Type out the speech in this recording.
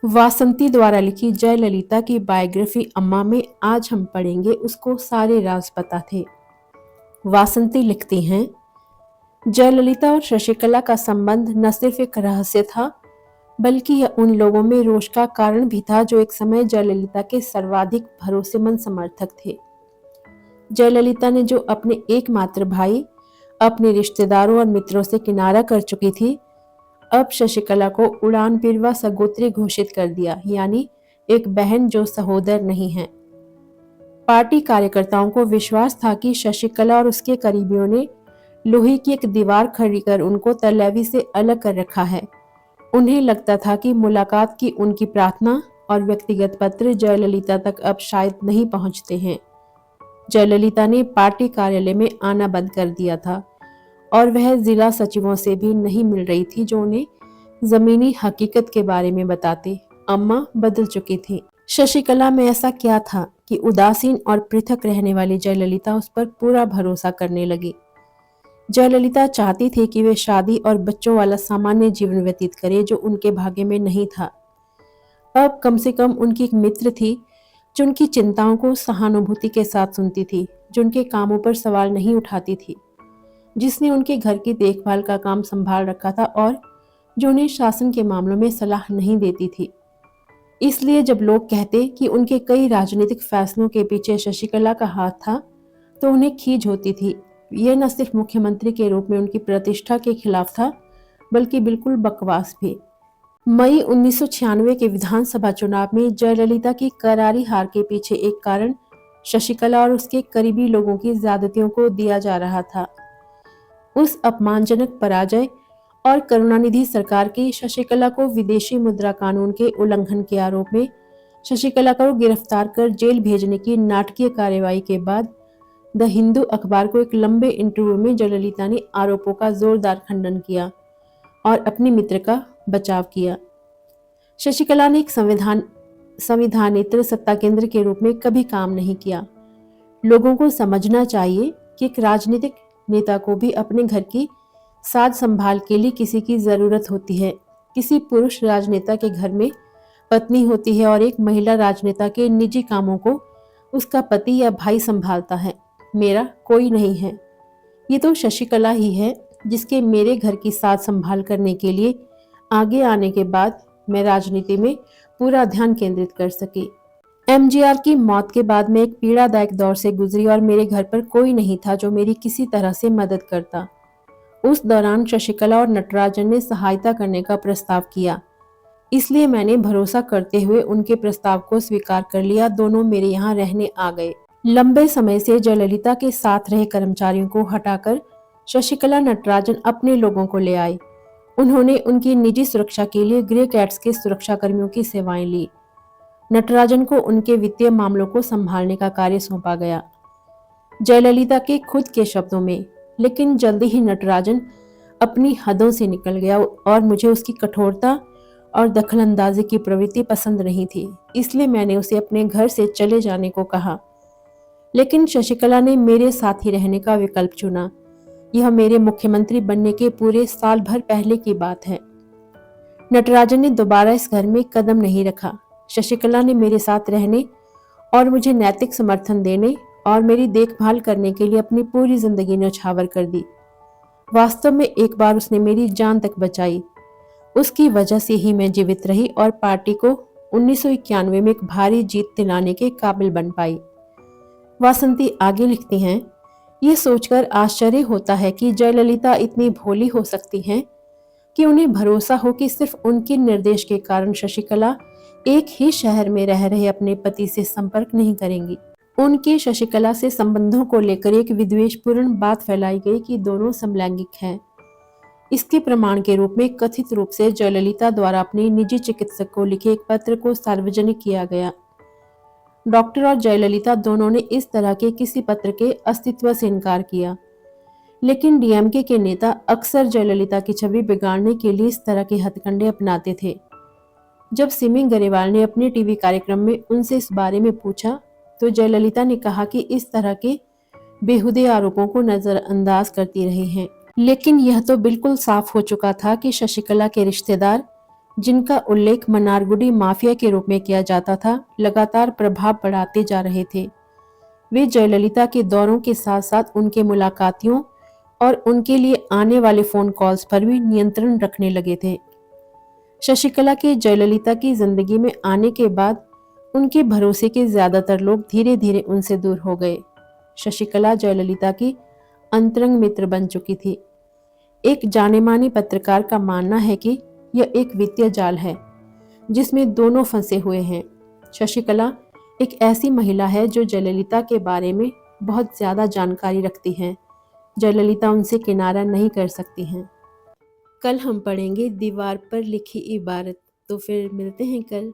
वासंती द्वारा लिखी जयललिता की बायोग्राफी अम्मा में आज हम पढ़ेंगे उसको सारे राज पता थे। वासंती लिखती हैं, जयललिता और शशिकला का संबंध न सिर्फ एक रहस्य था, बल्कि यह उन लोगों में रोष का कारण भी था जो एक समय जयललिता के सर्वाधिक भरोसेमंद समर्थक थे। जयललिता ने जो अपने एकमात्र भाई, अपने रिश्तेदारों और मित्रों से किनारा कर चुकी थी, अब शशिकला को उड़ान पिरवा सगोत्री घोषित कर दिया, यानी एक बहन जो सहोदर नहीं है। पार्टी कार्यकर्ताओं को विश्वास था कि शशिकला और उसके करीबियों ने लोहे की एक दीवार खड़ी कर उनको तलेवी से अलग कर रखा है। उन्हें लगता था कि मुलाकात की उनकी प्रार्थना और व्यक्तिगत पत्र जयललिता तक अब शायद नहीं पहुंचते हैं। जयललिता ने पार्टी कार्यालय में आना बंद कर दिया था और वह जिला सचिवों से भी नहीं मिल रही थी जो उन्हें जमीनी हकीकत के बारे में बताते। अम्मा बदल चुकी थी। शशिकला में ऐसा क्या था कि उदासीन और पृथक रहने वाली जयललिता उस पर पूरा भरोसा करने लगी। जयललिता चाहती थी कि वे शादी और बच्चों वाला सामान्य जीवन व्यतीत करे जो उनके भाग्य में नहीं था। अब कम से कम उनकी एक मित्र थी जो उनकी चिंताओं को सहानुभूति के साथ सुनती थी, जो उनके कामों पर सवाल नहीं उठाती थी, जिसने उनके घर की देखभाल का काम संभाल रखा था और जो उन्हें शासन के मामलों में सलाह नहीं देती थी। इसलिए जब लोग कहते कि उनके कई राजनीतिक फैसलों के पीछे शशिकला का हाथ था, तो उन्हें खीज होती थी। यह न सिर्फ मुख्यमंत्री के रूप में उनकी प्रतिष्ठा के खिलाफ था, बल्कि बिल्कुल बकवास भी। मई 1996 के विधानसभा चुनाव में जयललिता की करारी हार के पीछे एक कारण शशिकला और उसके करीबी लोगों की ज्यादतियों को दिया जा रहा था। उस अपमानजनक पराजय और करुणानिधि सरकार की शशिकला को विदेशी मुद्रा कानून के उल्लंघन के आरोप में शशिकला को गिरफ्तार कर जेल भेजने की नाटकीय कार्रवाई के बाद द हिंदू अखबार को एक लंबे इंटरव्यू में जयललिता ने आरोपों का जोरदार खंडन किया और अपने मित्र का बचाव किया। शशिकला ने एक संविधानेतर सत्ता केंद्र के रूप में कभी काम नहीं किया। लोगों को समझना चाहिए कि एक राजनीतिक नेता को भी अपने घर की साज संभाल के लिए किसी की जरूरत होती है। किसी पुरुष राजनेता के घर में पत्नी होती है और एक महिला राजनेता के निजी कामों को उसका पति या भाई संभालता है। मेरा कोई नहीं है। ये तो शशिकला ही है जिसके मेरे घर की साज संभाल करने के लिए आगे आने के बाद मैं राजनीति में पूरा ध्यान केंद्रित कर सकी। एमजीआर की मौत के बाद मैं एक पीड़ादायक दौर से गुजरी और मेरे घर पर कोई नहीं था जो मेरी किसी तरह से मदद करता। उस दौरान शशिकला और नटराजन ने सहायता करने का प्रस्ताव किया, इसलिए मैंने भरोसा करते हुए उनके प्रस्ताव को स्वीकार कर लिया। दोनों मेरे यहाँ रहने आ गए। लंबे समय से जयललिता के साथ रहे कर्मचारियों को हटाकर शशिकला नटराजन अपने लोगों को ले आए। उन्होंने उनकी निजी सुरक्षा के लिए ग्रे कैट्स के सुरक्षा कर्मियों की सेवाएं ली। नटराजन को उनके वित्तीय मामलों को संभालने का कार्य सौंपा गया। जयललिता के खुद के शब्दों में, लेकिन जल्दी ही नटराजन अपनी हदों से निकल गया और मुझे उसकी कठोरता और दखलंदाजी की प्रवृत्ति पसंद नहीं थी। इसलिए मैंने उसे अपने घर से चले जाने को कहा, लेकिन शशिकला ने मेरे साथ ही रहने का विकल्प चुना। यह मेरे मुख्यमंत्री बनने के पूरे साल भर पहले की बात है। नटराजन ने दोबारा इस घर में कदम नहीं रखा। शशिकला ने मेरे साथ रहने और मुझे नैतिक समर्थन देने और मेरी देखभाल करने के लिए अपनी पूरी जिंदगी न्यौछावर कर दी। वास्तव में एक बार उसने मेरी जान तक बचाई। उसकी वजह से ही मैं जीवित रही और पार्टी को 1991 में एक भारी जीत दिलाने के काबिल बन पाई। वासंती आगे लिखती हैं, ये सोचकर आश्चर्य होता है कि जयललिता इतनी भोली हो सकती हैं कि उन्हें भरोसा हो कि सिर्फ उनके निर्देश के कारण शशिकला एक ही शहर में रह रहे अपने पति से संपर्क नहीं करेंगी। उनके शशिकला से संबंधों को लेकर एक विद्वेषपूर्ण बात फैलाई गई कि दोनों समलैंगिक हैं। इसके प्रमाण के रूप में कथित रूप से जयललिता द्वारा अपने निजी चिकित्सक को लिखे एक पत्र को सार्वजनिक किया गया। डॉक्टर और जयललिता दोनों ने इस तरह के किसी पत्र के अस्तित्व से इनकार किया, लेकिन डीएमके के नेता अक्सर जयललिता की छवि बिगाड़ने के लिए इस तरह के हथकंडे अपनाते थे। जब सिमी गरेवाल ने अपने टीवी कार्यक्रम में उनसे इस बारे में पूछा, तो जयललिता ने कहा कि इस तरह के बेहुदे आरोपों को नजरअंदाज करती रही हैं। लेकिन यह तो बिल्कुल साफ हो चुका था कि शशिकला के रिश्तेदार जिनका उल्लेख मनारगुडी माफिया के रूप में किया जाता था, लगातार प्रभाव बढ़ाते जा रहे थे। वे जयललिता के दौरों के साथ साथ उनके मुलाकातियों और उनके लिए आने वाले फोन कॉल्स पर भी नियंत्रण रखने लगे थे। शशिकला के जयललिता की जिंदगी में आने के बाद उनके भरोसे के ज्यादातर लोग धीरे धीरे उनसे दूर हो गए। शशिकला जयललिता की अंतरंग मित्र बन चुकी थी। एक जाने माने पत्रकार का मानना है कि यह एक वित्तीय जाल है जिसमें दोनों फंसे हुए हैं। शशिकला एक ऐसी महिला है जो जयललिता के बारे में बहुत ज्यादा जानकारी रखती है। जयललिता उनसे किनारा नहीं कर सकती हैं। कल हम पढ़ेंगे दीवार पर लिखी इबारत। तो फिर मिलते हैं कल।